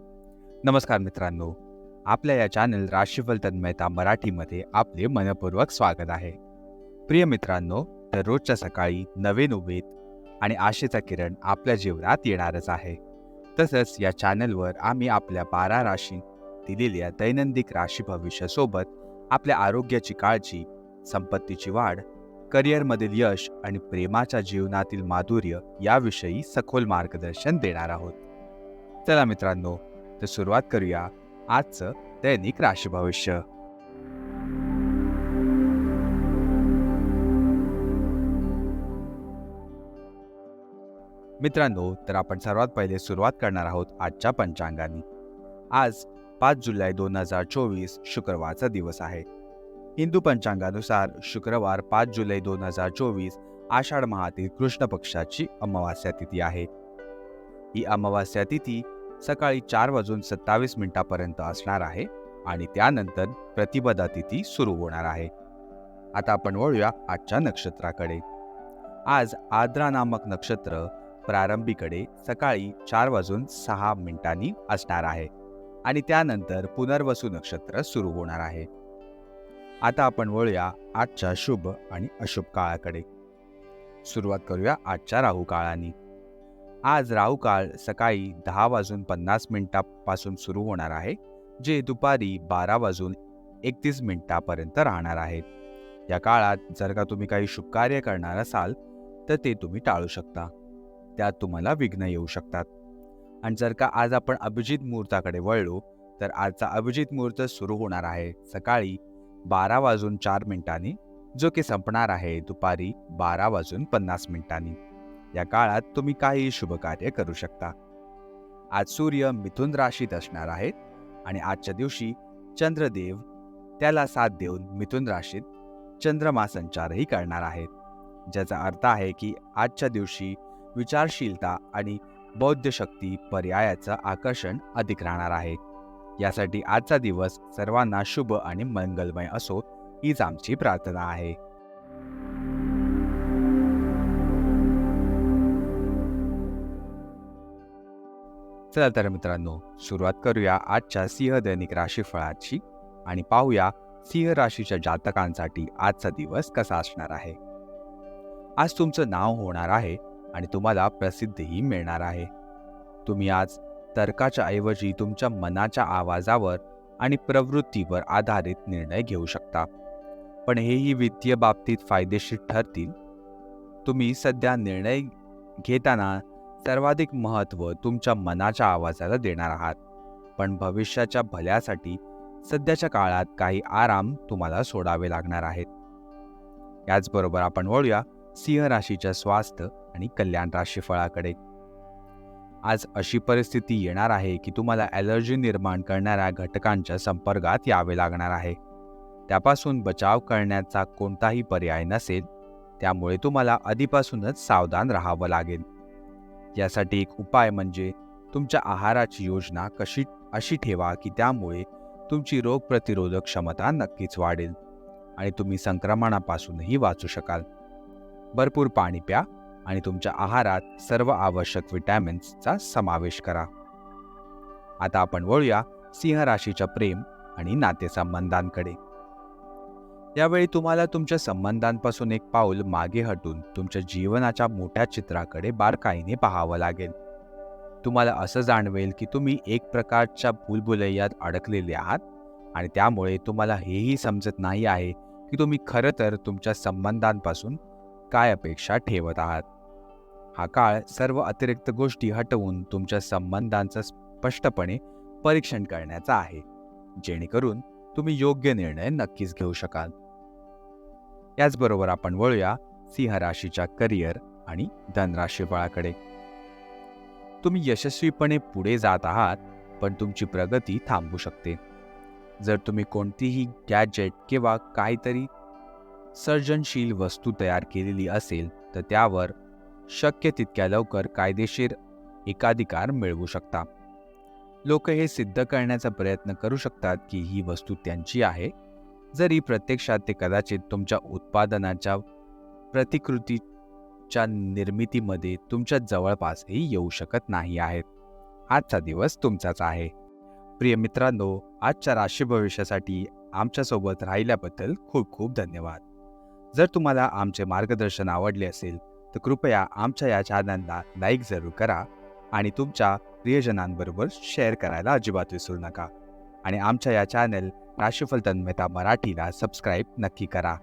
नमस्कार मित्रांनो, आपल्या या चॅनल राशीफल तन्मयता मराठीमध्ये आपले मनपूर्वक स्वागत आहे. प्रिय मित्रांनो, दररोजच्या सकाळी नवीन उमेद आणि आशेचा किरण आपल्या जीवनात येणारच आहे. तसंच या चॅनलवर आम्ही आपल्या 12 राशी दिलेल्या दैनंदिन राशी भविष्यासोबत आपल्या आरोग्याची काळजी, संपत्तीची वाढ, करिअरमधील यश आणि प्रेमाच्या जीवनातील माधुर्य याविषयी सखोल मार्गदर्शन देणार आहोत. चला मित्रांनो, तर सुरुवात करूया आजचं दैनिक राशी भविष्य. मित्रांनो, तर आपण सर्वात पहिले सुरुवात करणार आहोत आजच्या पंचांगाने. आज 5 जुलै 2024 शुक्रवारचा दिवस आहे. हिंदू पंचांगानुसार शुक्रवार 5 जुलै 2024 आषाढ माहातील कृष्ण पक्षाची अमावास्या तिथी आहे. ही अमावास्या तिथी सकाळी 4:27 असणार आहे आणि त्यानंतर प्रतिपदा तिथी सुरू होणार आहे. आता आपण वळूया आजच्या नक्षत्राकडे. आज आद्रा नामक नक्षत्र प्रारंभीकडे सकाळी 4:06 असणार आहे आणि त्यानंतर पुनर्वसू नक्षत्र सुरू होणार आहे. आता आपण वळूया आजच्या शुभ आणि अशुभ काळाकडे. सुरुवात करूया आजच्या राहू काळाने. आज राहू काळ सकाळी 10:50 पासून सुरू होणार आहे, जे दुपारी 12:31 राहणार आहे. या काळात जर का तुम्ही काही शुभ कार्य करणार असाल तर ते तुम्ही टाळू शकता. त्यात तुम्हाला विघ्न येऊ शकतात. आणि जर का आज आपण अभिजित मुहूर्ताकडे वळलो तर आजचा अभिजित मुहूर्त सुरू होणार आहे सकाळी 12:04 जो की संपणार आहे दुपारी 12:50. या काळात तुम्ही काही शुभ कार्य करू शकता. आज सूर्य मिथुन राशीत असणार आहेत आणि आजच्या दिवशी चंद्रदेव त्याला साथ देऊन मिथुन राशीत चंद्रमा संचारही करणार आहेत, ज्याचा अर्थ आहे की आजच्या दिवशी विचारशीलता आणि बौद्ध शक्ती पर्यायाचं आकर्षण अधिक राहणार आहे. यासाठी आजचा दिवस सर्वांना शुभ आणि मंगलमय असो हीच आमची प्रार्थना आहे. चला तर मित्रांनो, सुरुवात करूया आजच्या सिंह दैनिक राशीफळाची आणि पाहूया सिंह राशीच्या जातकांसाठी आजचा दिवस कसा असणार आहे. आज तुमचं नाव होणार आहे आणि तुम्हाला प्रसिद्धीही मिळणार आहे. तुम्ही आज तर्काच्या ऐवजी तुमच्या मनाच्या आवाजावर आणि प्रवृत्तीवर आधारित निर्णय घेऊ शकता, पण हेही वित्तीय बाबतीत फायदेशीर ठरतील. तुम्ही सध्या निर्णय घेताना सर्वाधिक महत्त्व तुमच्या मनाच्या आवाजाला देणार आहात, पण भविष्याच्या भल्यासाठी सध्याच्या काळात काही आराम तुम्हाला सोडावे लागणार आहेत. याचबरोबर आपण वळूया सिंह राशीच्या स्वास्थ्य आणि कल्याण राशीफळाकडे. आज अशी परिस्थिती येणार आहे की तुम्हाला ॲलर्जी निर्माण करणाऱ्या घटकांच्या संपर्कात यावे लागणार आहे. त्यापासून बचाव करण्याचा कोणताही पर्याय नसेल, त्यामुळे तुम्हाला आधीपासूनच सावधान राहावं लागेल. यासाठी एक उपाय म्हणजे तुमच्या आहाराची योजना अशी ठेवा की त्यामुळे तुमची रोगप्रतिरोधक क्षमता नक्कीच वाढेल आणि तुम्ही संक्रमणापासूनही वाचू शकाल. भरपूर पाणी प्या आणि तुमच्या आहारात सर्व आवश्यक विटॅमिन्सचा समावेश करा. आता आपण वळूया सिंह राशीच्या प्रेम आणि नातेसंबंधांकडे. यावेळी तुम्हाला तुमच्या संबंधांपासून एक पाऊल मागे हटून तुमच्या जीवनाच्या मोठ्या चित्राकडे बारकाईने पाहावं लागेल. तुम्हाला असं जाणवेल की तुम्ही एक प्रकारच्या भूलभुलैयात अडकलेले आहात आणि त्यामुळे तुम्हाला हेही समजत नाही आहे की तुम्ही खरं तर तुमच्या संबंधांपासून काय अपेक्षा ठेवत आहात. हा काळ सर्व अतिरिक्त गोष्टी हटवून तुमच्या संबंधांचं स्पष्टपणे परीक्षण करण्याचा आहे, जेणेकरून तुम्ही योग्य निर्णय नक्कीच घेऊ शकाल. याचबरोबर आपण वळूया सिंह राशीच्या करिअर आणि धनराशीफळाकडे. तुम्ही यशस्वीपणे पुढे जात आहात, पण तुमची प्रगती थांबू शकते. जर तुम्ही कोणतीही गॅजेट किंवा काहीतरी सर्जनशील वस्तू तयार केलेली असेल तर त्यावर शक्य तितक्या लवकर कायदेशीर एकाधिकार मिळवू शकता. लोक हे सिद्ध करण्याचा प्रयत्न करू शकतात की ही वस्तू त्यांची आहे, जरी प्रत्यक्षात ते कदाचित तुमच्या उत्पादनाच्या प्रतिकृतीच्या निर्मितीमध्ये तुमच्या जवळपासही येऊ शकत नाही आहेत. आजचा दिवस तुमचाच आहे. प्रिय मित्रांनो, आजच्या राशी भविष्यासाठी आमच्यासोबत राहिल्याबद्दल खूप खूप धन्यवाद. जर तुम्हाला आमचे मार्गदर्शन आवडले असेल तर कृपया आमच्या या चॅनलला लाईक जरूर करा आणि तुमच्या प्रियजनांबरोबर शेअर करायला अजिबात विसरू नका. आणि आमच्या या चॅनल राशीफल तन्मयता मराठीला सबस्क्राईब नक्की करा.